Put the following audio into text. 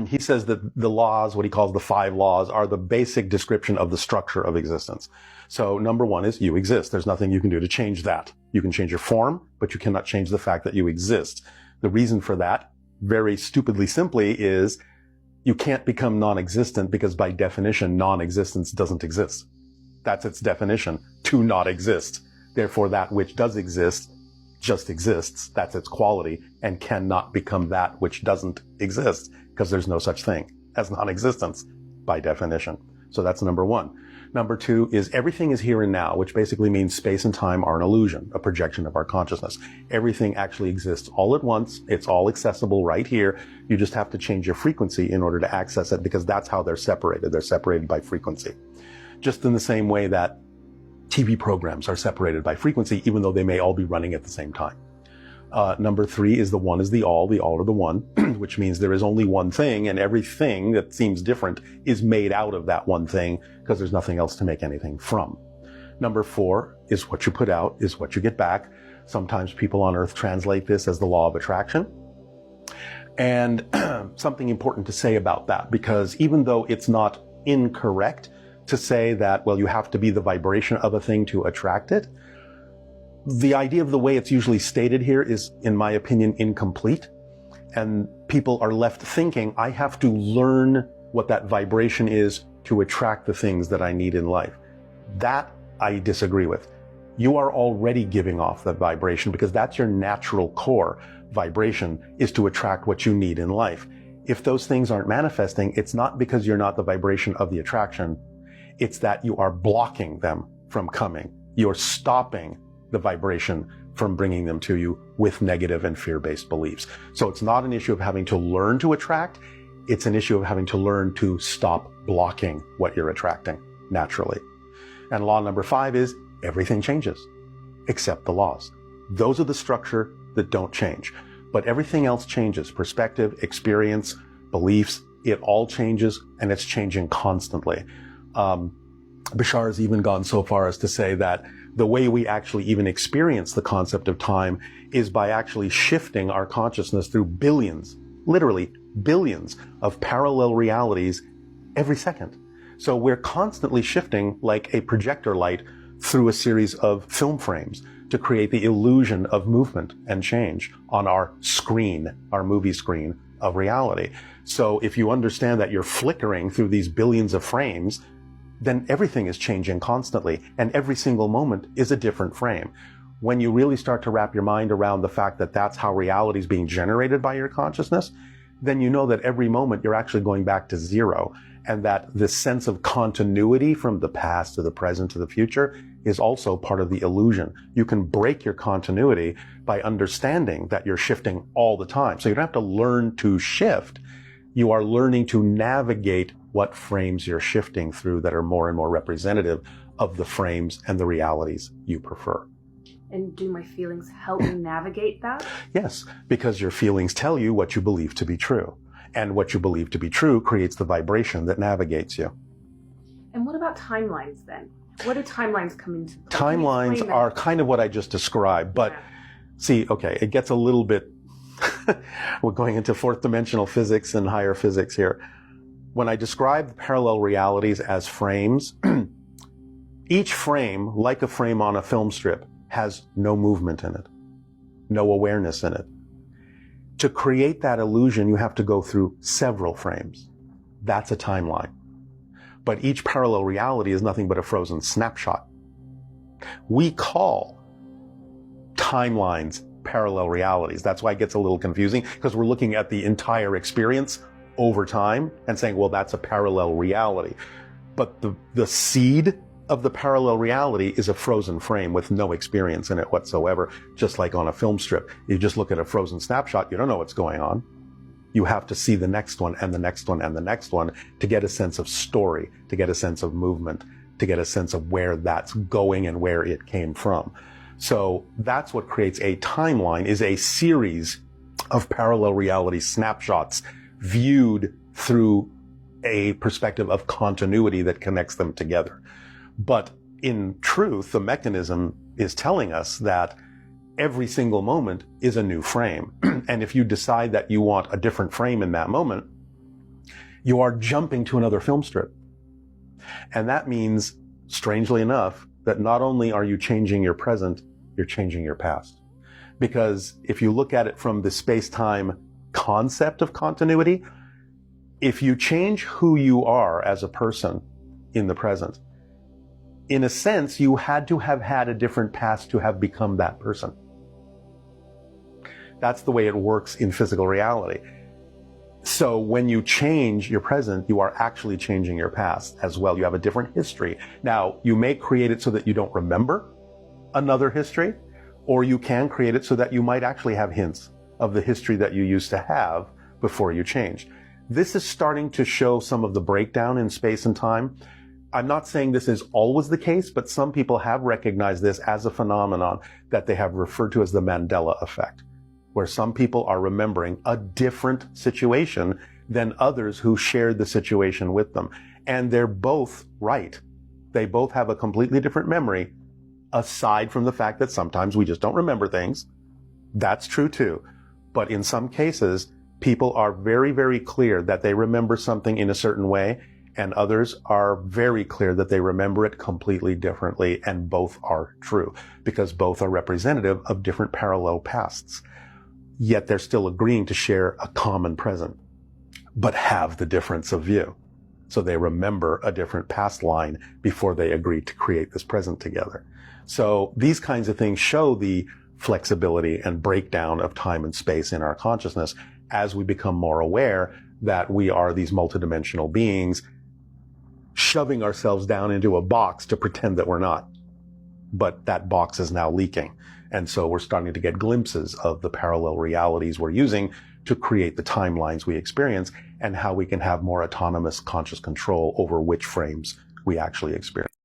he says that the laws, what he calls the 5 laws, are the basic description of the structure of existence. So number 1 is you exist. There's nothing you can do to change that. You can change your form, but you cannot change the fact that you exist. The reason for that, very stupidly simply, is you can't become non-existent because by definition, non-existence doesn't exist. That's its definition, to not exist. Therefore, that which does exist just exists. That's its quality and cannot become that which doesn't exist because there's no such thing as non-existence by definition. So that's number 1. Number 2 is everything is here and now, which basically means space and time are an illusion, a projection of our consciousness. Everything actually exists all at once. It's all accessible right here. You just have to change your frequency in order to access it because that's how they're separated. They're separated by frequency. Just in the same way that TV programs are separated by frequency, even though they may all be running at the same time. Number 3 is the one is the all are the one, which means there is only one thing, and everything that seems different is made out of that one thing because there's nothing else to make anything from. Number 4 is what you put out is what you get back. Sometimes people on Earth translate this as the law of attraction. And something important to say about that, because even though it's not incorrect to say that, well, you have to be the vibration of a thing to attract it, the idea of the way it's usually stated here is, in my opinion, incomplete. And people are left thinking, I have to learn what that vibration is to attract the things that I need in life. That I disagree with. You are already giving off that vibration because that's your natural core. Vibration is to attract what you need in life. If those things aren't manifesting, it's not because you're not the vibration of the attraction. It's that you are blocking them from coming. You're stopping the vibration from bringing them to you with negative and fear-based beliefs. So it's not an issue of having to learn to attract. It's an issue of having to learn to stop blocking what you're attracting naturally. And law number 5 is everything changes except the laws. Those are the structure that don't change. But everything else changes. Perspective, experience, beliefs, it all changes, and it's changing constantly. Bashar has even gone so far as to say that the way we actually even experience the concept of time is by actually shifting our consciousness through billions, literally billions of parallel realities every second. So we're constantly shifting like a projector light through a series of film frames to create the illusion of movement and change on our screen, our movie screen of reality. So if you understand that you're flickering through these billions of frames, then everything is changing constantly, and every single moment is a different frame. When you really start to wrap your mind around the fact that that's how reality is being generated by your consciousness, then you know that every moment you're actually going back to zero, and that this sense of continuity from the past to the present to the future is also part of the illusion. You can break your continuity by understanding that you're shifting all the time. So you don't have to learn to shift. You are learning to navigate what frames you're shifting through that are more and more representative of the frames and the realities you prefer. And do my feelings help me navigate that? Yes, because your feelings tell you what you believe to be true. And what you believe to be true creates the vibration that navigates you. And what about timelines then? What do timelines come into play? Timelines are kind of what I just described, but see, okay, it gets a little bit, we're going into fourth dimensional physics and higher physics here. When I describe parallel realities as frames, each frame, like a frame on a film strip, has no movement in it, no awareness in it. To create that illusion, you have to go through several frames. That's a timeline. But each parallel reality is nothing but a frozen snapshot. We call timelines parallel realities. That's why it gets a little confusing, because we're looking at the entire experience over time and saying, well, that's a parallel reality. But the seed of the parallel reality is a frozen frame with no experience in it whatsoever, just like on a film strip. You just look at a frozen snapshot, you don't know what's going on. You have to see the next one and the next one and the next one to get a sense of story, to get a sense of movement, to get a sense of where that's going and where it came from. So that's what creates a timeline, is a series of parallel reality snapshots viewed through a perspective of continuity that connects them together. But in truth, the mechanism is telling us that every single moment is a new frame. And if you decide that you want a different frame in that moment, you are jumping to another film strip. And that means, strangely enough, that not only are you changing your present, you're changing your past. Because if you look at it from the space-time concept of continuity, if you change who you are as a person in the present, in a sense, you had to have had a different past to have become that person. That's the way it works in physical reality. So when you change your present, you are actually changing your past as well. You have a different history. Now, you may create it so that you don't remember another history, or you can create it so that you might actually have hints of the history that you used to have before you changed. This is starting to show some of the breakdown in space and time. I'm not saying this is always the case, but some people have recognized this as a phenomenon that they have referred to as the Mandela effect, where some people are remembering a different situation than others who shared the situation with them. And they're both right. They both have a completely different memory, aside from the fact that sometimes we just don't remember things. That's true too. But in some cases, people are very, very clear that they remember something in a certain way, and others are very clear that they remember it completely differently, and both are true, because both are representative of different parallel pasts. Yet they're still agreeing to share a common present, but have the difference of view. So they remember a different past line before they agree to create this present together. So these kinds of things show the flexibility and breakdown of time and space in our consciousness as we become more aware that we are these multidimensional beings, shoving ourselves down into a box to pretend that we're not. But that box is now leaking. And so we're starting to get glimpses of the parallel realities we're using to create the timelines we experience, and how we can have more autonomous conscious control over which frames we actually experience.